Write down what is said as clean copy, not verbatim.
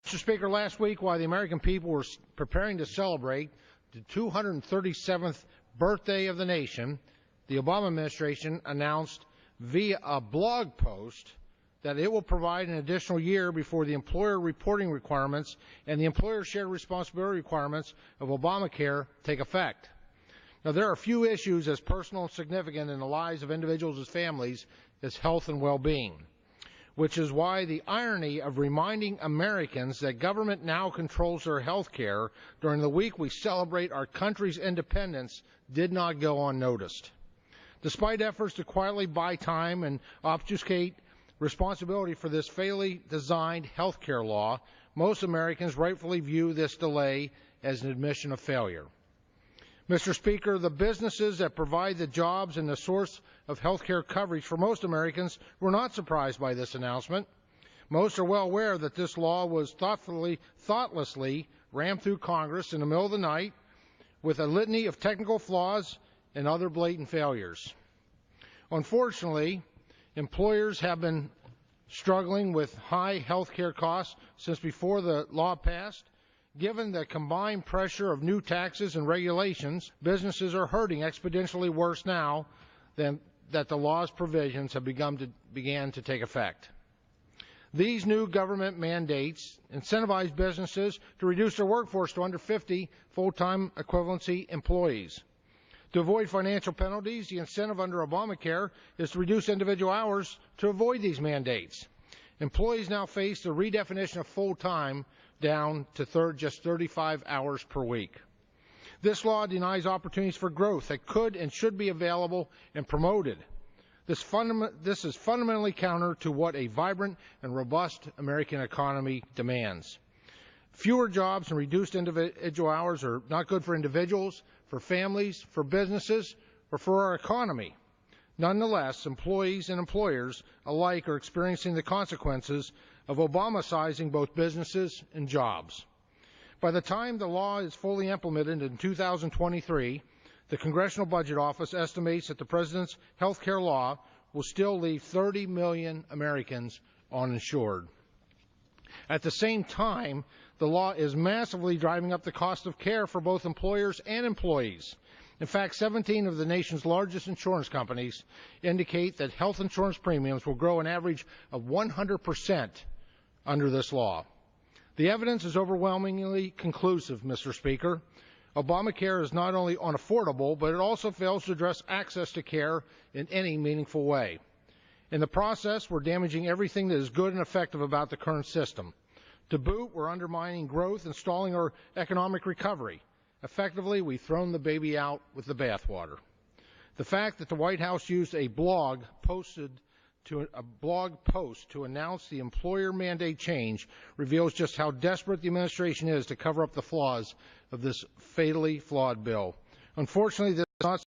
Mr. Speaker, last week, while the American people were preparing to celebrate the 237th birthday of the nation, the Obama administration announced via a blog post that it will provide an additional year before the employer reporting requirements and the employer shared responsibility requirements of Obamacare take effect. Now, there are few issues as personal and significant in the lives of individuals and families as health and well-being, which is why the irony of reminding Americans that government now controls their health care during the week we celebrate our country's independence did not go unnoticed. Despite efforts to quietly buy time and obfuscate responsibility for this fairly designed health care law, most Americans rightfully view this delay as an admission of failure. Mr. Speaker, the businesses that provide the jobs and the source of health care coverage for most Americans were not surprised by this announcement. Most are well aware that this law was thoughtlessly rammed through Congress in the middle of the night with a litany of technical flaws and other blatant failures. Unfortunately, employers have been struggling with high health care costs since before the law passed. Given the combined pressure of new taxes and regulations, businesses are hurting exponentially worse now than that the law's provisions have began to take effect. These new government mandates incentivize businesses to reduce their workforce to under 50 full-time equivalency employees. To avoid financial penalties, the incentive under Obamacare is to reduce individual hours to avoid these mandates. Employees now face the redefinition of full-time down to just 35 hours per week. This law denies opportunities for growth that could and should be available and promoted. This is fundamentally counter to what a vibrant and robust American economy demands. Fewer jobs and reduced individual hours are not good for individuals, for families, for businesses, or for our economy. Nonetheless, employees and employers alike are experiencing the consequences of Obama-sizing both businesses and jobs. By the time the law is fully implemented in 2023, the Congressional Budget Office estimates that the President's health care law will still leave 30 million Americans uninsured. At the same time, the law is massively driving up the cost of care for both employers and employees. In fact, 17 of the nation's largest insurance companies indicate that health insurance premiums will grow an average of 100% under this law. The evidence is overwhelmingly conclusive, Mr. Speaker. Obamacare is not only unaffordable, but it also fails to address access to care in any meaningful way. In the process, we're damaging everything that is good and effective about the current system. To boot, we're undermining growth and stalling our economic recovery. Effectively, we've thrown the baby out with the bathwater. The fact that the White House used a blog post to announce the employer mandate change reveals just how desperate the administration is to cover up the flaws of this fatally flawed bill. Unfortunately, this is not